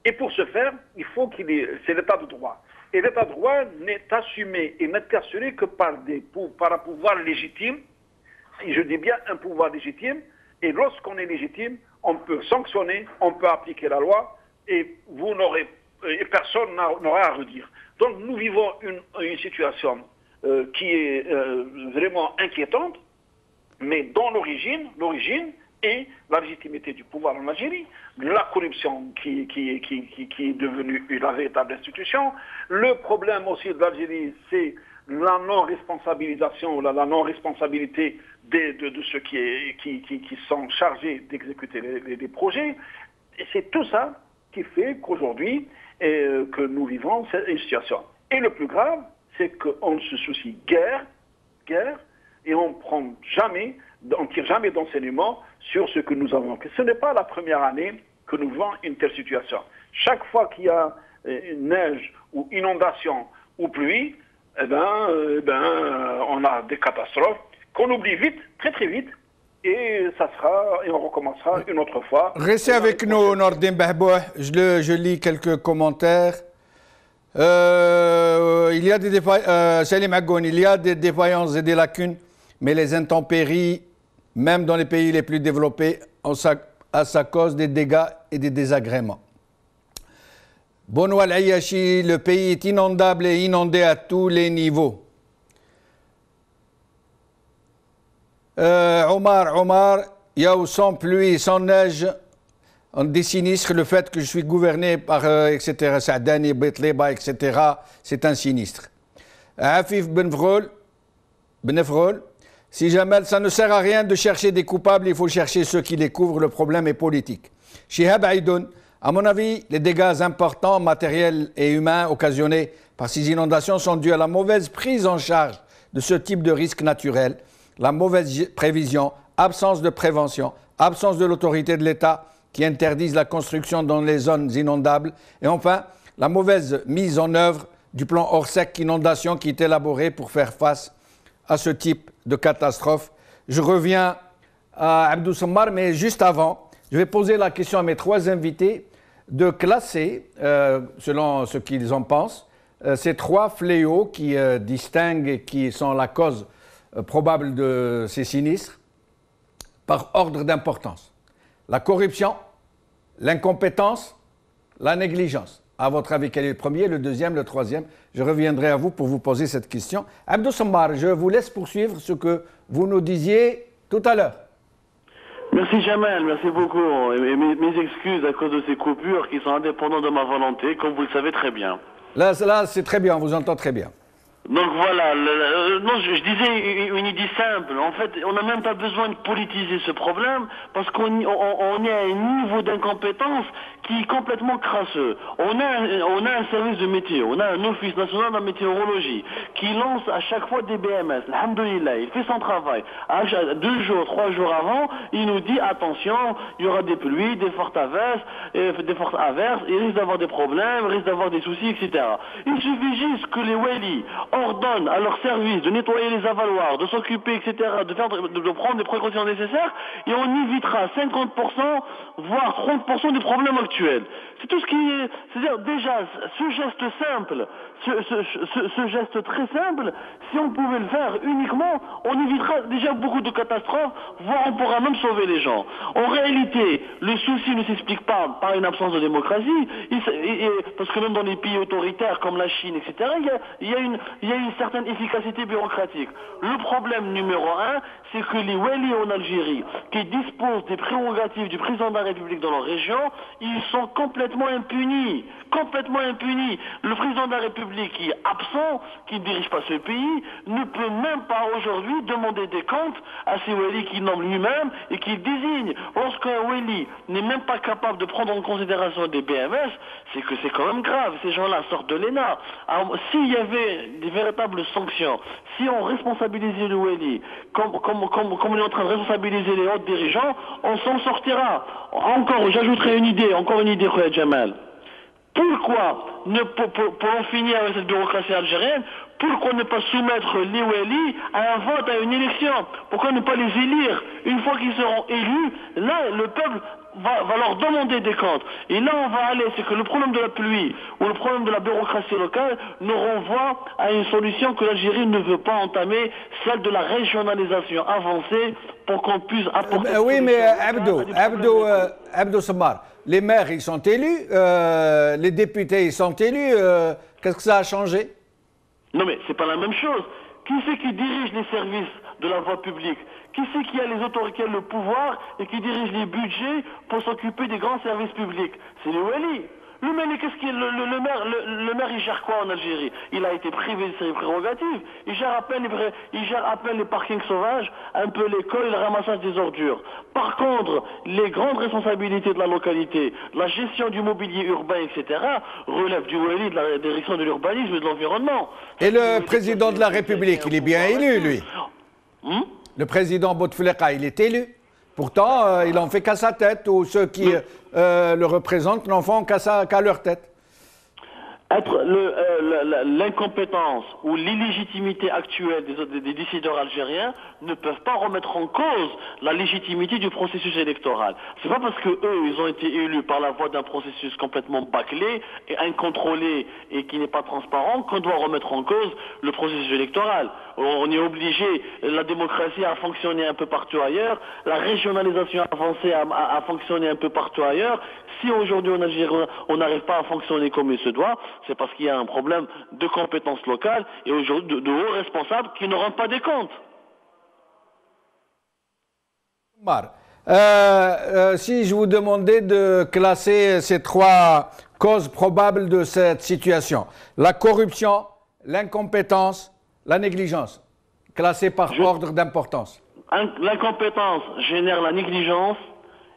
et pour ce faire, il faut c'est l'état de droit. Et l'état de droit n'est assumé et n'est assuré que par un pouvoir légitime, et je dis bien un pouvoir légitime, et lorsqu'on est légitime, on peut sanctionner, on peut appliquer la loi, et personne n'aura à redire. Donc nous vivons une situation qui est vraiment inquiétante, mais dont l'origine est la légitimité du pouvoir en Algérie, la corruption qui est devenue la véritable institution. Le problème aussi de l'Algérie, c'est la non-responsabilisation, la non-responsabilité de ceux qui sont chargés d'exécuter les projets. Et c'est tout ça qui fait qu'aujourd'hui, que nous vivons cette situation. Et le plus grave, c'est qu'on ne se soucie guère, et on tire jamais d'enseignement sur ce que nous avons. Ce n'est pas la première année que nous vivons une telle situation. Chaque fois qu'il y a une neige ou inondation ou pluie, on a des catastrophes qu'on oublie vite, très très vite, et on recommencera une autre fois. Restez avec nous, Nordin Bahbouh. Je lis quelques commentaires. Il y a des défaillances et des lacunes, mais les intempéries, même dans les pays les plus développés, ont à sa cause des dégâts et des désagréments. Bono Al-Ayashi, le pays est inondable et inondé à tous les niveaux. Omar, il y a sans pluie, sans neige, on des sinistres. Le fait que je suis gouverné par, etc., Saadani, Betleba, etc., c'est un sinistre. Afif Benfrol, si jamais ça ne sert à rien de chercher des coupables, il faut chercher ceux qui les couvrent, le problème est politique. Shihab Aïdoun, à mon avis, les dégâts importants, matériels et humains occasionnés par ces inondations sont dus à la mauvaise prise en charge de ce type de risque naturel, la mauvaise prévision, absence de prévention, absence de l'autorité de l'État qui interdisent la construction dans les zones inondables, et enfin, la mauvaise mise en œuvre du plan Orsec inondation qui est élaboré pour faire face à ce type de catastrophe. Je reviens à Abdou Sammar, mais juste avant, Je vais poser la question à mes trois invités de classer, selon ce qu'ils en pensent, ces trois fléaux qui distinguent et qui sont la cause probable de ces sinistres par ordre d'importance. La corruption, l'incompétence, la négligence. À votre avis, quel est le premier, le deuxième, le troisième? Je reviendrai à vous pour vous poser cette question. Abdou Sammar, je vous laisse poursuivre ce que vous nous disiez tout à l'heure. Merci Jamal, merci beaucoup. Et mes excuses à cause de ces coupures qui sont indépendantes de ma volonté, comme vous le savez très bien. Là c'est très bien, on vous entend très bien. Donc voilà, non, je disais une idée simple. En fait, on n'a même pas besoin de politiser ce problème parce qu'on est à un niveau d'incompétence qui est complètement crasseux. On a un service de météo, on a un office national de la météorologie qui lance à chaque fois des BMS. Alhamdoulilah, il fait son travail. 2 jours, 3 jours avant, il nous dit attention, il y aura des pluies, des fortes averses, il risque d'avoir des problèmes, il risque d'avoir des soucis, etc. Il suffit juste que les Wali ordonnent à leur service de nettoyer les avaloirs, de s'occuper, etc., de prendre les précautions nécessaires, et on évitera 50%, voire 30% des problèmes actuels. C'est tout ce qui est... C'est-à-dire, déjà, ce geste simple, ce geste très simple, si on pouvait le faire uniquement, on évitera déjà beaucoup de catastrophes, voire on pourra même sauver les gens. En réalité, le souci ne s'explique pas par une absence de démocratie, parce que même dans les pays autoritaires comme la Chine, etc., il y a une certaine efficacité bureaucratique. Le problème numéro 1, c'est que les Wali en Algérie, qui disposent des prérogatives du président de la République dans leur région, ils sont complètement impunis. Complètement impunis. Le président de la République qui est absent, qui ne dirige pas ce pays, ne peut même pas aujourd'hui demander des comptes à ces Wali qu'il nomme lui-même et qu'il désigne. Lorsqu'un Wali n'est même pas capable de prendre en considération des BMS, c'est que c'est quand même grave. Ces gens-là sortent de l'ENA. Alors, s'il y avait des véritables sanctions, si on responsabilisait le Wali, comme on est en train de responsabiliser les hauts dirigeants, on s'en sortira. Encore, j'ajouterai encore une idée, Khoya Jamal. Pourquoi, pour en finir avec cette bureaucratie algérienne, pourquoi ne pas soumettre les Wali à un vote, à une élection? Pourquoi ne pas les élire? Une fois qu'ils seront élus, là, le peuple va leur demander des comptes. Et là, on va aller, c'est que le problème de la pluie ou le problème de la bureaucratie locale nous renvoie à une solution que l'Algérie ne veut pas entamer, celle de la régionalisation avancée pour qu'on puisse apporter... oui, mais Abdou Sammar, les maires, ils sont élus, les députés, ils sont élus, qu'est-ce que ça a changé? Non, mais c'est pas la même chose. Qui c'est qui dirige les services de la voie publique? Qui c'est qui a les autorités, le pouvoir et qui dirige les budgets pour s'occuper des grands services publics? C'est les Wali. Le maire, il gère quoi en Algérie? Il a été privé de ses prérogatives. Il gère à peine les parkings sauvages, un peu l'école et le ramassage des ordures. Par contre, les grandes responsabilités de la localité, la gestion du mobilier urbain, etc., relèvent du Wali, de la direction de l'urbanisme et de l'environnement. Et le président de la République, il est bien élu, lui. Le président Bouteflika, il est élu. Pourtant, il n'en fait qu'à sa tête, ou ceux qui le représentent n'en font qu'à leur tête. L'incompétence ou l'illégitimité actuelle des décideurs algériens ne peuvent pas remettre en cause la légitimité du processus électoral. C'est pas parce que eux, ils ont été élus par la voie d'un processus complètement bâclé et incontrôlé et qui n'est pas transparent qu'on doit remettre en cause le processus électoral. On est obligé, la démocratie a fonctionné un peu partout ailleurs, la régionalisation avancée a fonctionné un peu partout ailleurs. Si aujourd'hui en Algérie on n'arrive pas à fonctionner comme il se doit, c'est parce qu'il y a un problème de compétences locales et aujourd'hui de hauts responsables qui ne rendent pas des comptes. Si je vous demandais de classer ces trois causes probables de cette situation, la corruption, l'incompétence, la négligence, classées par ordre d'importance. L'incompétence génère la négligence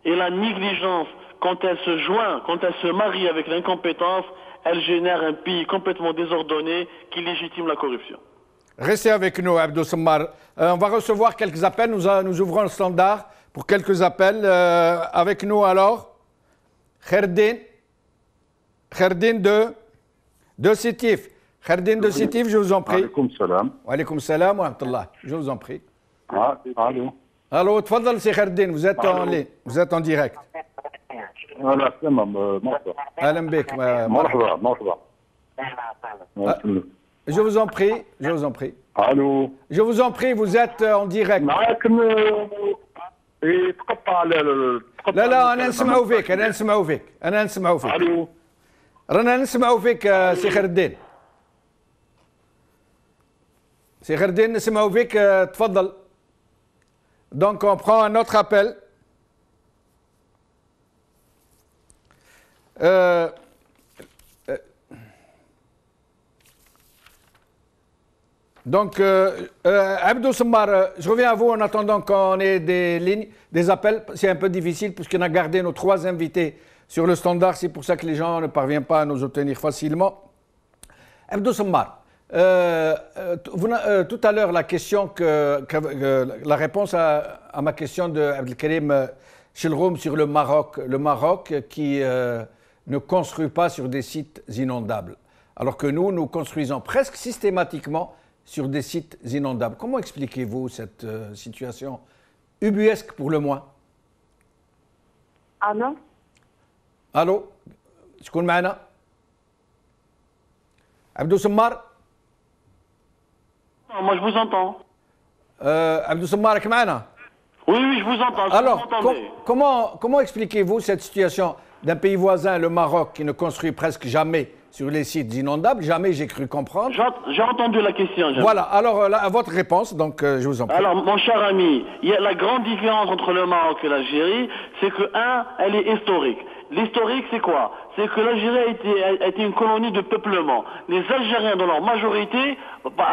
et la négligence, quand elle se marie avec l'incompétence, elle génère un pays complètement désordonné qui légitime la corruption. Restez avec nous, Abdou Sammar. On va recevoir quelques appels. Nous ouvrons le standard pour quelques appels. Avec nous alors, Kherdin de Sétif. Kherdin de Sétif, je vous en prie. Alaykoum salam. Alaykoum salam wa rahmatullah. Je vous en prie. Allô. الو تفضل سي خير الدين vous êtes en ligne vous êtes en direct انا تمام مرحبا اهلا بك مرحبا مرحبا je vous en prie je vous en prie الو je vous en prie vous êtes en direct معاك تقطع لا لا انا نسمعوا فيك انا نسمعوا فيك انا نسمعوا فيك الو رانا نسمعوا فيك سي خير الدين سي خير الدين نسمعوا فيك تفضل donc on prend un autre appel donc Abdou Semmar, je reviens à vous en attendant qu'on ait des lignes, des appels. C'est un peu difficile puisqu'on a gardé nos 3 invités sur le standard. C'est pour ça que les gens ne parviennent pas à nous obtenir facilement. Abdou Semmar, tout à l'heure, la question la réponse à ma question de Abdelkarim Chilroum sur le Maroc qui ne construit pas sur des sites inondables, alors que nous construisons presque systématiquement sur des sites inondables. Comment expliquez-vous cette situation ubuesque pour le moins? Allô? Allô? شكون معنا؟ Abdou Semmar? Moi, je vous entends. Abdou Semmar, est-ce معنا? Oui, oui, je vous entends. Alors, comment expliquez-vous cette situation d'un pays voisin, le Maroc, qui ne construit presque jamais sur les sites inondables? Jamais j'ai cru comprendre. J'ai entendu la question. Voilà, alors à votre réponse, donc je vous en prie. Alors, mon cher ami, il y a la grande différence entre le Maroc et l'Algérie, c'est que, elle est historique. L'historique, c'est quoi? C'est que l'Algérie a été une colonie de peuplement. Les Algériens, dans leur majorité,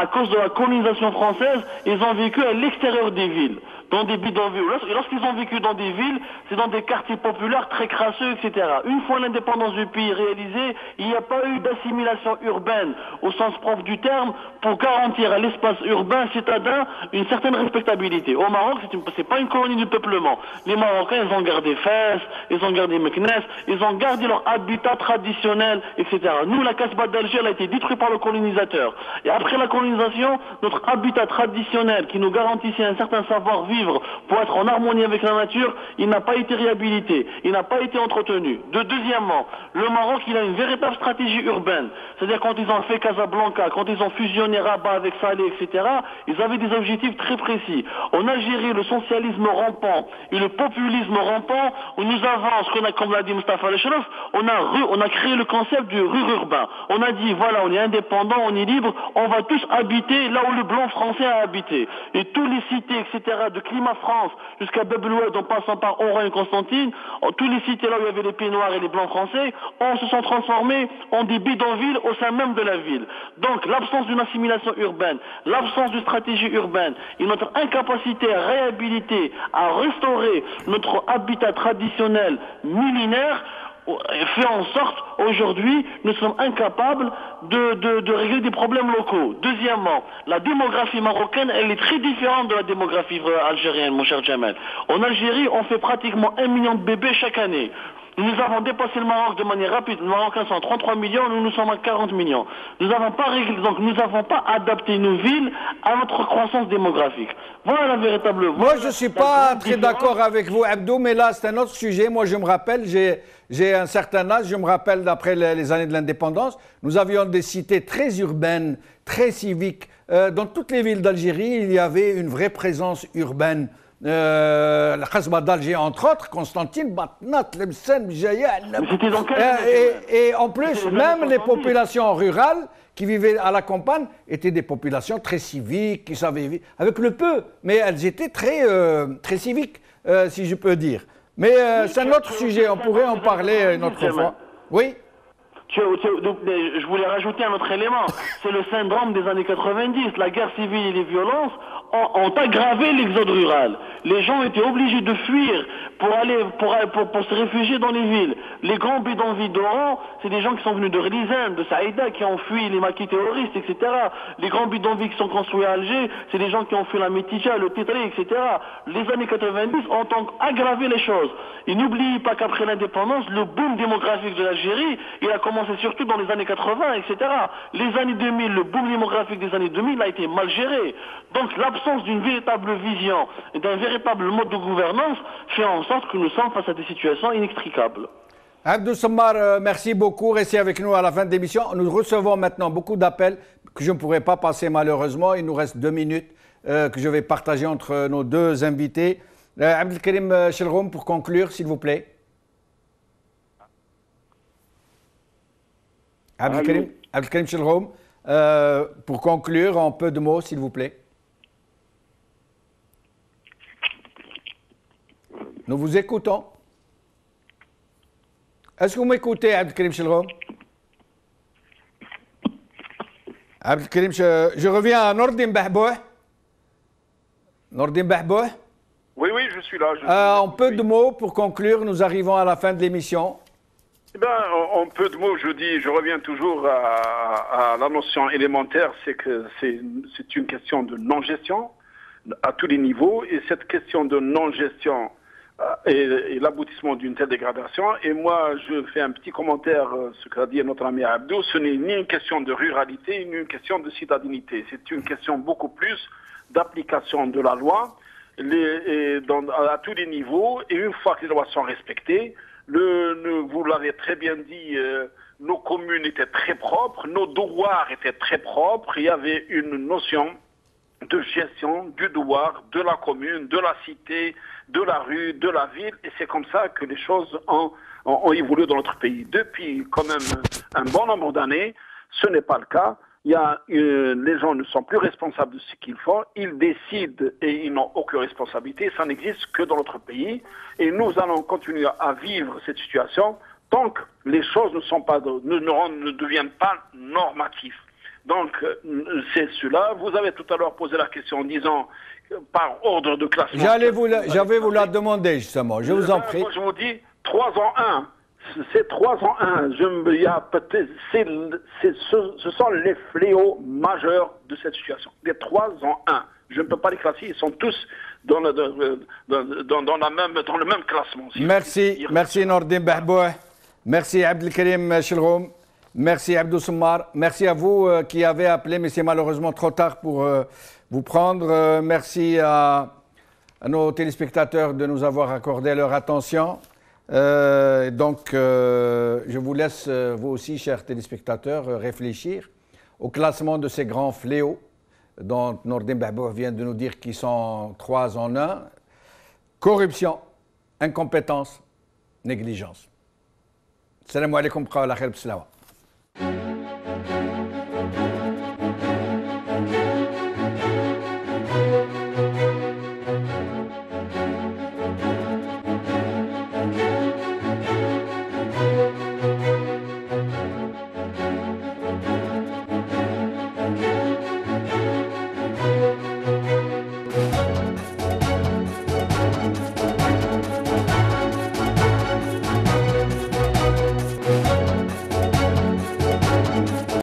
à cause de la colonisation française, ils ont vécu à l'extérieur des villes, dans des bidonvilles. Et lorsqu'ils ont vécu dans des villes, c'est dans des quartiers populaires très crasseux, etc. Une fois l'indépendance du pays réalisée, il n'y a pas eu d'assimilation urbaine, au sens propre du terme, pour garantir à l'espace urbain citadin une certaine respectabilité. Au Maroc, c'est pas une colonie de peuplement. Les Marocains, ils ont gardé Fès, ils ont gardé Meknès, ils ont gardé leur habitat traditionnel, etc. Nous, la Casbah d'Alger, elle a été détruite par le colonisateur. Et après la colonisation, notre habitat traditionnel qui nous garantissait un certain savoir-vivre pour être en harmonie avec la nature, il n'a pas été réhabilité, il n'a pas été entretenu. Deuxièmement, le Maroc, il a une véritable stratégie urbaine. C'est-à-dire quand ils ont fait Casablanca, quand ils ont fusionné Rabat avec Salé, etc., ils avaient des objectifs très précis. En Algérie, le socialisme rampant et le populisme rampant, où nous avons, comme l'a dit Mustafa Al-Shraf, on a créé le concept du rurbain. On a dit, voilà, on est indépendant, on est libre, on va tous habiter là où le blanc français a habité. Et tous les cités, etc., de Climat France jusqu'à Bab-el-Oued, en passant par Oran et Constantine, tous les cités là où il y avait les pays noirs et les blancs français, se sont transformés en des bidonvilles au sein même de la ville. Donc, l'absence d'une assimilation urbaine, l'absence d'une stratégie urbaine et notre incapacité à réhabiliter, à restaurer notre habitat traditionnel millénaire fait en sorte, aujourd'hui, nous sommes incapables de régler des problèmes locaux. Deuxièmement, la démographie marocaine, elle est très différente de la démographie algérienne, mon cher Jamel. En Algérie, on fait pratiquement 1 million de bébés chaque année. Nous avons dépassé le Maroc de manière rapide. Les Marocains sont à 33 millions, nous sommes à 40 millions. Nous n'avons pas adapté nos villes à notre croissance démographique. Voilà la véritable... Moi, je ne suis pas très d'accord avec vous, Abdou, mais là, c'est un autre sujet. Moi, je me rappelle, j'ai un certain âge, je me rappelle d'après les années de l'indépendance, nous avions des cités très urbaines, très civiques. Dans toutes les villes d'Algérie, il y avait une vraie présence urbaine. La Casbah d'Alger, entre autres, Constantine, Batnat, Lebsen, Bjaïa. Et en plus, même les populations rurales qui vivaient à la campagne étaient des populations très civiques, qui savaient vivre avec le peu, mais elles étaient très civiques, si je peux dire. Mais c'est un autre sujet, on pourrait en parler une autre fois. Oui? Je voulais rajouter un autre élément. C'est le syndrome des années 90. La guerre civile et les violences ont aggravé l'exode rural. Les gens étaient obligés de fuir pour se réfugier dans les villes. Les grands bidonvilles d'Oran, c'est des gens qui sont venus de Relizane, de Saïda, qui ont fui les maquis terroristes, etc. Les grands bidonvilles qui sont construits à Alger, c'est des gens qui ont fui la Métija, le Tétré, etc. Les années 90 ont aggravé les choses. Et n'oubliez pas qu'après l'indépendance, le boom démographique de l'Algérie, il a commencé commencé surtout dans les années 80, etc. Les années 2000, le boom démographique des années 2000 a été mal géré. Donc l'absence d'une véritable vision et d'un véritable mode de gouvernance fait en sorte que nous sommes face à des situations inextricables. Abdou Sammar, merci beaucoup. Restez avec nous à la fin de l'émission. Nous recevons maintenant beaucoup d'appels que je ne pourrai pas passer malheureusement. Il nous reste 2 minutes que je vais partager entre nos 2 invités. Abdelkarim Chelroum, pour conclure, s'il vous plaît. Abdelkarim Chelroum, pour conclure, en peu de mots, s'il vous plaît. Nous vous écoutons. Est-ce que vous m'écoutez, Abdelkarim Chelroum? Abdelkarim, je reviens à Nordin Bahbouh. Nordin Bahbouh. Oui, je suis là. En peu de mots, pour conclure, nous arrivons à la fin de l'émission. Eh bien, en peu de mots, je reviens toujours à la notion élémentaire, c'est que c'est une question de non-gestion à tous les niveaux, et cette question de non-gestion est l'aboutissement d'une telle dégradation. Et moi, je fais un petit commentaire, ce qu'a dit notre ami Abdou, ce n'est ni une question de ruralité, ni une question de citadinité. C'est une question beaucoup plus d'application de la loi à tous les niveaux, et une fois que les lois sont respectées, vous l'avez très bien dit, nos communes étaient très propres, nos douars étaient très propres, il y avait une notion de gestion du douar, de la commune, de la cité, de la rue, de la ville, et c'est comme ça que les choses ont évolué dans notre pays. Depuis quand même un bon nombre d'années, ce n'est pas le cas. Les gens ne sont plus responsables de ce qu'ils font, ils décident et ils n'ont aucune responsabilité, ça n'existe que dans notre pays, et nous allons continuer à vivre cette situation tant que les choses ne deviennent pas normatives. Donc c'est cela. Vous avez tout à l'heure posé la question en disant par ordre de classement. J'avais vous la demander justement, je vous en prie. Moi je vous dis 3 en 1. C'est 3 en 1. Ce sont les fléaux majeurs de cette situation. Les 3 en 1. Je ne peux pas les classer. Ils sont tous dans le même classement. Merci Nordin Bahbouh. Merci Abdelkarim Chelroum. Merci Abdou Sammar. Merci à vous qui avez appelé, mais c'est malheureusement trop tard pour vous prendre. Merci à nos téléspectateurs de nous avoir accordé leur attention. Je vous laisse, vous aussi, chers téléspectateurs, réfléchir au classement de ces grands fléaux dont Nordin Bahbouh vient de nous dire qu'ils sont 3 en 1. Corruption, incompétence, négligence. Salam alaikum wa rahmatullahi wa barakatuh.